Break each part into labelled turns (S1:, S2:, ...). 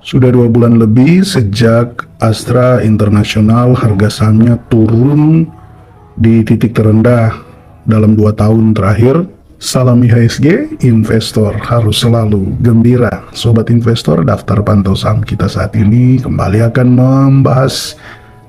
S1: Sudah 2 bulan lebih sejak Astra International harga sahamnya turun di titik terendah dalam 2 tahun terakhir. Salam IHSG, investor harus selalu gembira. Sobat investor, daftar pantau saham kita saat ini kembali akan membahas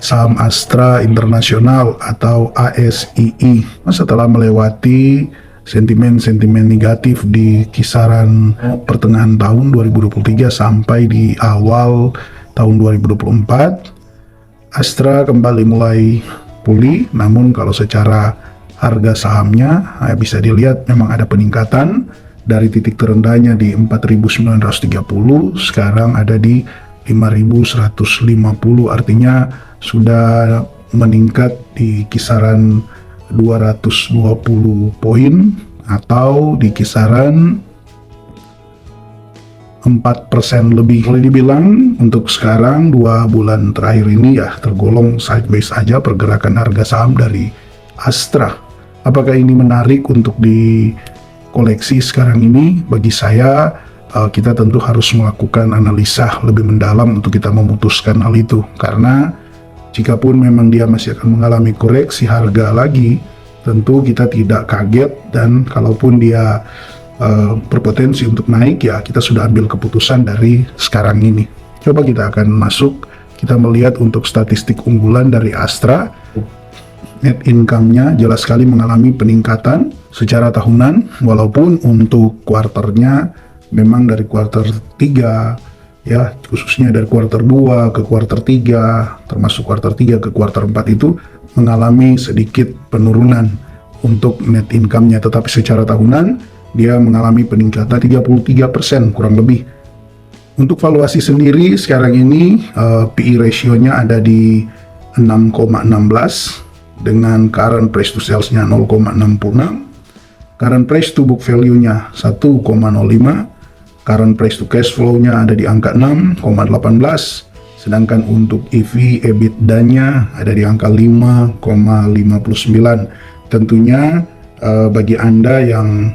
S1: saham Astra International atau ASII. Setelah melewati sentimen-sentimen negatif di kisaran pertengahan tahun 2023 sampai di awal tahun 2024, Astra kembali mulai pulih. Namun kalau secara harga sahamnya bisa dilihat memang ada peningkatan dari titik terendahnya di 4.930, sekarang ada di 5.150, artinya sudah meningkat di kisaran 220 poin atau di kisaran 4% lebih. Boleh dibilang untuk sekarang 2 bulan terakhir ini ya tergolong sideways aja pergerakan harga saham dari Astra. Apakah ini menarik untuk dikoleksi sekarang ini? Bagi saya, kita tentu harus melakukan analisa lebih mendalam untuk kita memutuskan hal itu. Karena jikapun memang dia masih akan mengalami koreksi harga lagi, tentu kita tidak kaget, dan kalaupun dia berpotensi untuk naik, ya kita sudah ambil keputusan dari sekarang ini. Coba kita akan masuk, kita melihat untuk statistik unggulan dari Astra. Net income-nya jelas sekali mengalami peningkatan secara tahunan, walaupun untuk kuarternya memang dari kuarter 3 ya, khususnya dari kuarter 2 ke kuarter 3, termasuk kuarter 3 ke kuarter 4 itu mengalami sedikit penurunan untuk net income-nya, tetapi secara tahunan dia mengalami peningkatan 33% kurang lebih. Untuk valuasi sendiri sekarang ini PE ratio-nya ada di 6,16 dengan current price to sales-nya 0,66, current price to book value-nya 1,05, current price to cash flow-nya ada di angka 6,18, sedangkan untuk EV EBITDA-nya ada di angka 5,59. Tentunya bagi Anda yang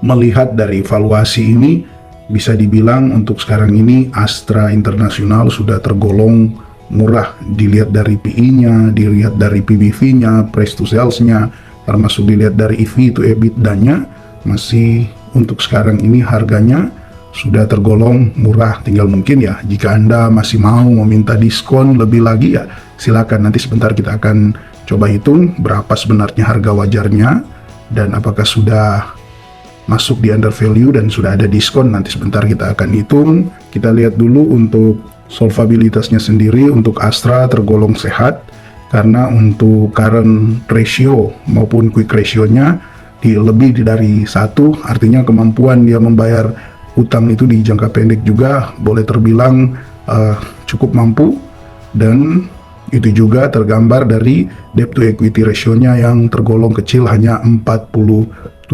S1: melihat dari valuasi ini, bisa dibilang untuk sekarang ini Astra International sudah tergolong murah. Dilihat dari PE-nya, dilihat dari PBV-nya, price to sales-nya, termasuk dilihat dari EV to EBITDA-nya, masih untuk sekarang ini harganya sudah tergolong murah. Tinggal mungkin ya, jika Anda masih mau meminta diskon lebih lagi ya silakan. Nanti sebentar kita akan coba hitung berapa sebenarnya harga wajarnya dan apakah sudah masuk di under value dan sudah ada diskon. Nanti sebentar kita akan hitung. Kita lihat dulu untuk solvabilitasnya sendiri. Untuk Astra tergolong sehat karena untuk current ratio maupun quick ratio-nya di lebih dari 1, artinya kemampuan dia membayar utang itu di jangka pendek juga boleh terbilang cukup mampu, dan itu juga tergambar dari debt to equity ratio-nya yang tergolong kecil, hanya 47%.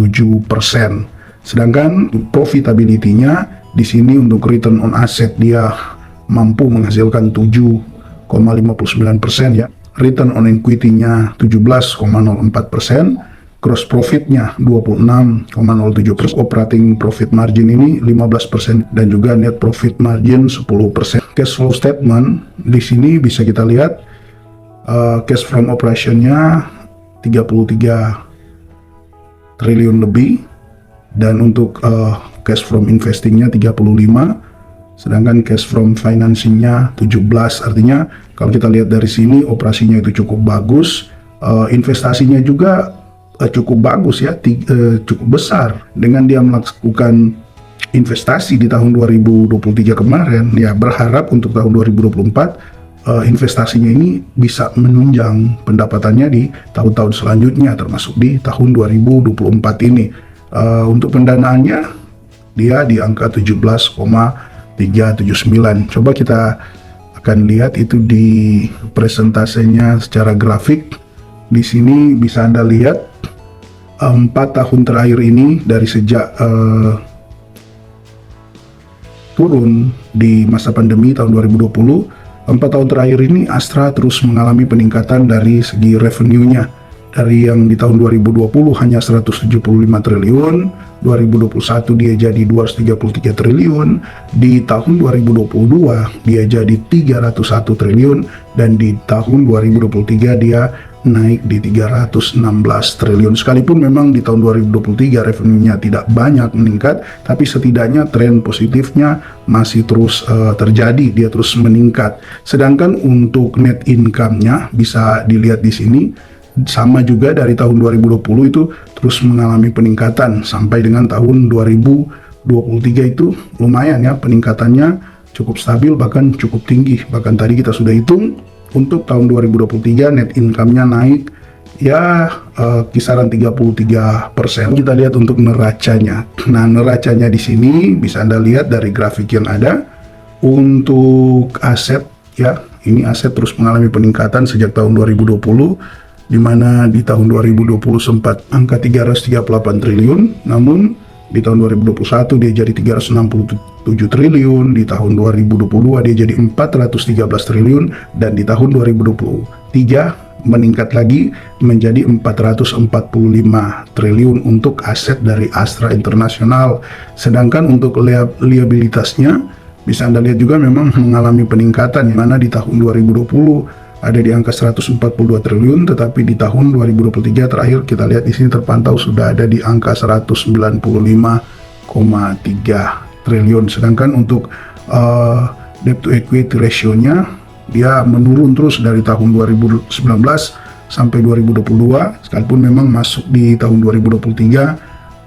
S1: Sedangkan profitability-nya di sini untuk return on asset dia mampu menghasilkan 7,59% ya. Return on equity-nya 17,04%, gross profit-nya 26,07%, operating profit margin ini 15%, dan juga net profit margin 10%. Cash flow statement di sini bisa kita lihat cash from operation-nya 33 triliun lebih, dan untuk cash from investing-nya 35, sedangkan cash from financing-nya 17. Artinya kalau kita lihat dari sini operasinya itu cukup bagus, investasinya juga cukup bagus ya, cukup besar. Dengan dia melakukan investasi di tahun 2023 kemarin, ya berharap untuk tahun 2024 investasinya ini bisa menunjang pendapatannya di tahun-tahun selanjutnya, termasuk di tahun 2024 ini. Untuk pendanaannya dia di angka 17,379. Coba kita akan lihat itu di presentasenya secara grafik. Di sini bisa Anda lihat 4 tahun terakhir ini dari sejak turun di masa pandemi tahun 2020, 4 tahun terakhir ini Astra terus mengalami peningkatan dari segi revenue-nya. Dari yang di tahun 2020 hanya 175 triliun, 2021 dia jadi 233 triliun, di tahun 2022 dia jadi 301 triliun, dan di tahun 2023 dia naik di 316 triliun. Sekalipun memang di tahun 2023 revenue-nya tidak banyak meningkat, tapi setidaknya tren positifnya masih terus terjadi, dia terus meningkat. Sedangkan untuk net income-nya bisa dilihat di sini, sama juga dari tahun 2020 itu terus mengalami peningkatan sampai dengan tahun 2023 itu lumayan ya, peningkatannya cukup stabil bahkan cukup tinggi. Bahkan tadi kita sudah hitung untuk tahun 2023 net income-nya naik ya kisaran 33%. Kita lihat untuk neracanya. Nah, neracanya di sini bisa Anda lihat dari grafik yang ada. Untuk aset ya, ini aset terus mengalami peningkatan sejak tahun 2020, di mana di tahun 2020 sempat angka 338 triliun, namun di tahun 2021 dia jadi 367 triliun, di tahun 2022 dia jadi 413 triliun, dan di tahun 2023 meningkat lagi menjadi 445 triliun untuk aset dari Astra International. Sedangkan untuk liabilitasnya bisa Anda lihat juga memang mengalami peningkatan, di mana di tahun 2020 ada di angka 142 triliun, tetapi di tahun 2023 terakhir kita lihat di sini terpantau sudah ada di angka 195,3 triliun. Sedangkan untuk debt to equity ratio-nya dia menurun terus dari tahun 2019 sampai 2022, sekalipun memang masuk di tahun 2023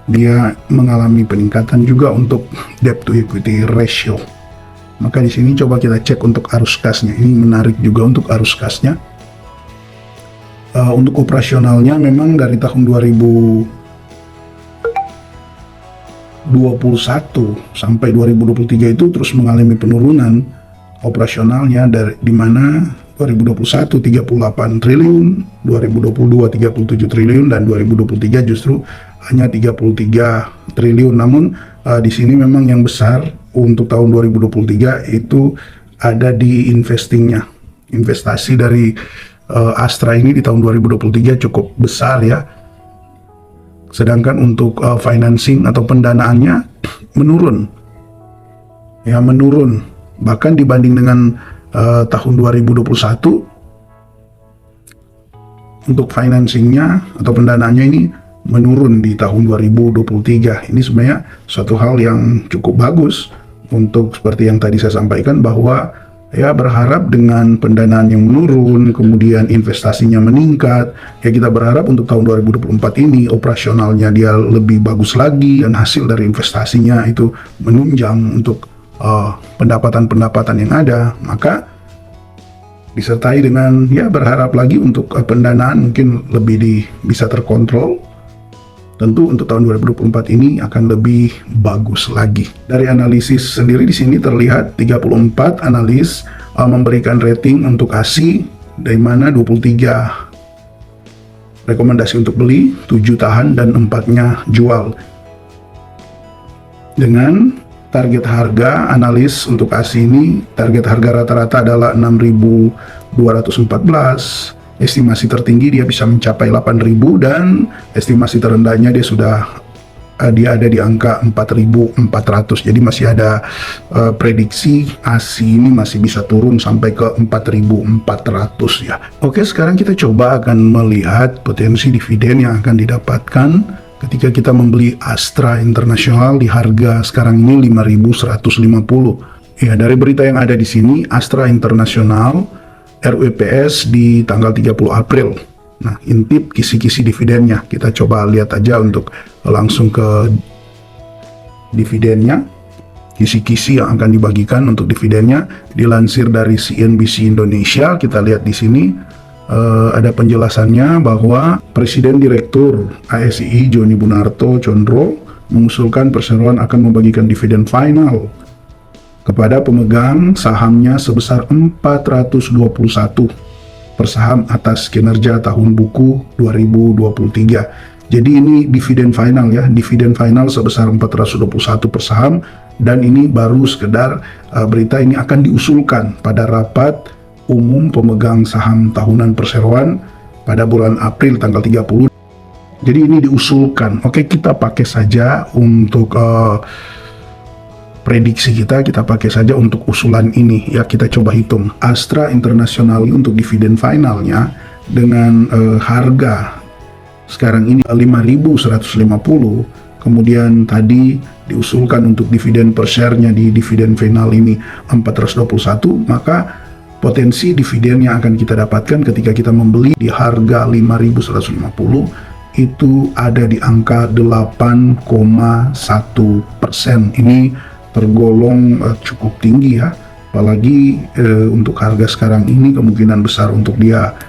S1: dia mengalami peningkatan juga untuk debt to equity ratio. Maka di sini coba kita cek untuk arus kasnya. Ini menarik juga untuk arus kasnya. Untuk operasionalnya memang dari tahun 2021 sampai 2023 itu terus mengalami penurunan operasionalnya, di mana 2021 38 triliun, 2022 37 triliun, dan 2023 justru hanya 33 triliun. Namun di sini memang yang besar untuk tahun 2023 itu ada di investingnya. Investasi dari Astra ini di tahun 2023 cukup besar ya. Sedangkan untuk financing atau pendanaannya menurun. Ya, menurun. Bahkan dibanding dengan tahun 2021 untuk financingnya atau pendanaannya ini menurun di tahun 2023. Ini sebenarnya suatu hal yang cukup bagus untuk seperti yang tadi saya sampaikan, bahwa ya berharap dengan pendanaan yang menurun, kemudian investasinya meningkat, ya kita berharap untuk tahun 2024 ini operasionalnya dia lebih bagus lagi, dan hasil dari investasinya itu menunjang untuk pendapatan-pendapatan yang ada. Maka disertai dengan ya berharap lagi untuk pendanaan mungkin lebih bisa terkontrol. Tentu untuk tahun 2024 ini akan lebih bagus lagi. Dari analisis sendiri di sini terlihat 34 analis memberikan rating untuk ASI, dari mana 23 rekomendasi untuk beli, 7 tahan, dan 4-nya jual. Dengan target harga analis untuk ASI ini, target harga rata-rata adalah 6.214. Estimasi tertinggi dia bisa mencapai 8.000, dan estimasi terendahnya dia ada di angka 4.400. Jadi masih ada prediksi ASI ini masih bisa turun sampai ke 4.400 ya. Oke, sekarang kita coba akan melihat potensi dividen yang akan didapatkan ketika kita membeli Astra International di harga sekarang ini 5.150. Ya, dari berita yang ada di sini, Astra International RUEPS di tanggal 30 April. Nah, intip kisi-kisi dividennya. Kita coba lihat aja untuk langsung ke dividennya. Kisi-kisi yang akan dibagikan untuk dividennya dilansir dari CNBC Indonesia. Kita lihat di sini ada penjelasannya bahwa Presiden Direktur ASI Joni Bunarto Condro mengusulkan perseroan akan membagikan dividen final kepada pemegang sahamnya sebesar 421 per saham atas kinerja tahun buku 2023. Jadi ini dividen final ya, dividen final sebesar 421 per saham, dan ini baru sekedar berita ini akan diusulkan pada rapat umum pemegang saham tahunan perseroan pada bulan April tanggal 30. Jadi ini diusulkan. Oke, kita pakai saja untuk prediksi kita pakai saja untuk usulan ini ya. Kita coba hitung Astra International untuk dividen finalnya dengan harga sekarang ini 5.150, kemudian tadi diusulkan untuk dividen per share-nya di dividen final ini 421, maka potensi dividen yang akan kita dapatkan ketika kita membeli di harga 5.150 itu ada di angka 8,1%. Ini tergolong cukup tinggi ya, apalagi untuk harga sekarang ini kemungkinan besar untuk dia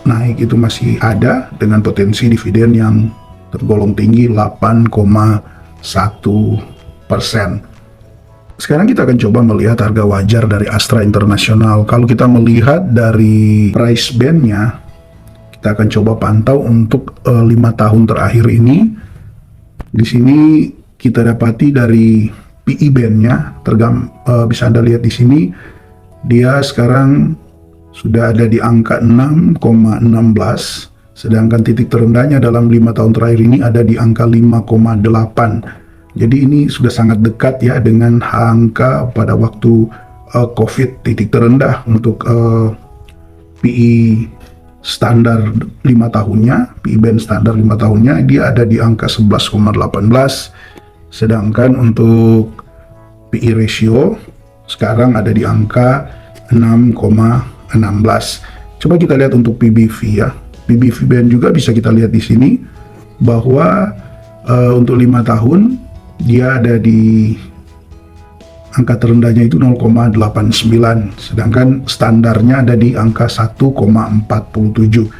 S1: naik itu masih ada dengan potensi dividen yang tergolong tinggi 8,1%. Sekarang kita akan coba melihat harga wajar dari Astra International. Kalau kita melihat dari price band-nya, kita akan coba pantau untuk 5 tahun terakhir ini. Di sini kita dapati dari PE band-nya, bisa Anda lihat di sini, dia sekarang sudah ada di angka 6,16, sedangkan titik terendahnya dalam 5 tahun terakhir ini ada di angka 5,8. Jadi ini sudah sangat dekat ya dengan angka pada waktu COVID. Titik terendah untuk PE standar 5 tahunnya, PE band standar 5 tahunnya, dia ada di angka 11,18, sedangkan untuk PE ratio sekarang ada di angka 6,16. Coba kita lihat untuk PBV ya. PBV band juga bisa kita lihat di sini bahwa untuk 5 tahun dia ada di angka terendahnya itu 0,89, sedangkan standarnya ada di angka 1,47.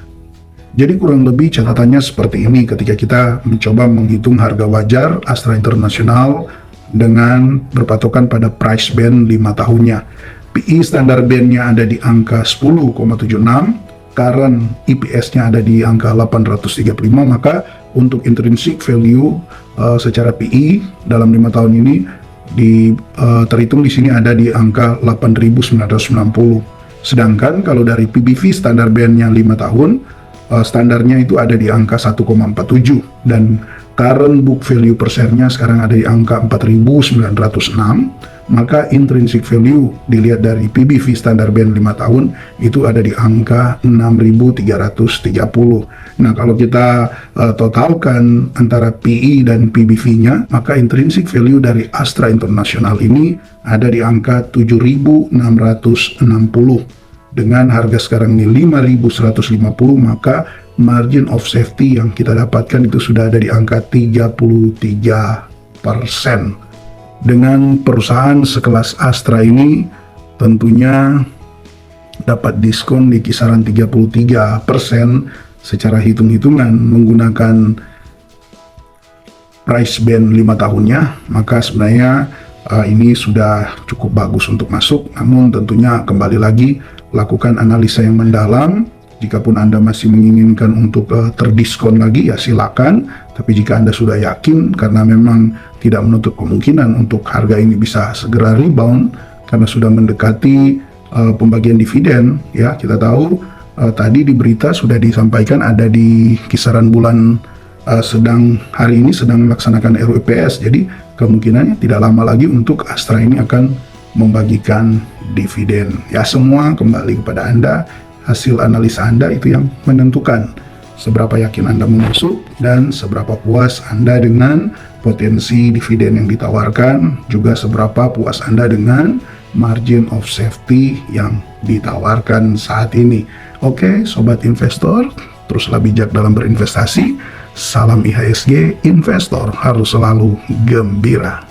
S1: Jadi kurang lebih catatannya seperti ini ketika kita mencoba menghitung harga wajar Astra International dengan berpatokan pada price band 5 tahunnya. PE standar bandnya ada di angka 10,76, current EPS-nya ada di angka 835, maka untuk intrinsic value secara PE dalam 5 tahun ini terhitung di sini ada di angka 8.990. Sedangkan kalau dari PBV standar bandnya 5 tahun, standarnya itu ada di angka 1,47 dan current book value per share-nya sekarang ada di angka 4.906, maka intrinsic value dilihat dari PBV standar band 5 tahun itu ada di angka 6.330. Nah, kalau kita totalkan antara PE dan PBV-nya, maka intrinsic value dari Astra International ini ada di angka 7.660. Dengan harga sekarang ini 5.150, maka margin of safety yang kita dapatkan itu sudah ada di angka 33%. Dengan perusahaan sekelas Astra ini tentunya dapat diskon di kisaran 33% secara hitung-hitungan menggunakan price band 5 tahunnya, maka sebenarnya ini sudah cukup bagus untuk masuk. Namun tentunya kembali lagi lakukan analisa yang mendalam. Jikapun Anda masih menginginkan untuk terdiskon lagi ya silakan, tapi jika Anda sudah yakin karena memang tidak menutup kemungkinan untuk harga ini bisa segera rebound karena sudah mendekati pembagian dividen ya. Kita tahu tadi di berita sudah disampaikan ada di kisaran bulan hari ini sedang melaksanakan RUPS, jadi kemungkinannya tidak lama lagi untuk Astra ini akan membagikan dividen. Ya, semua kembali kepada Anda. Hasil analisa Anda itu yang menentukan seberapa yakin Anda mau masuk dan seberapa puas Anda dengan potensi dividen yang ditawarkan, juga seberapa puas Anda dengan margin of safety yang ditawarkan saat ini. Oke, sobat investor, teruslah bijak dalam berinvestasi. Salam IHSG, investor harus selalu gembira.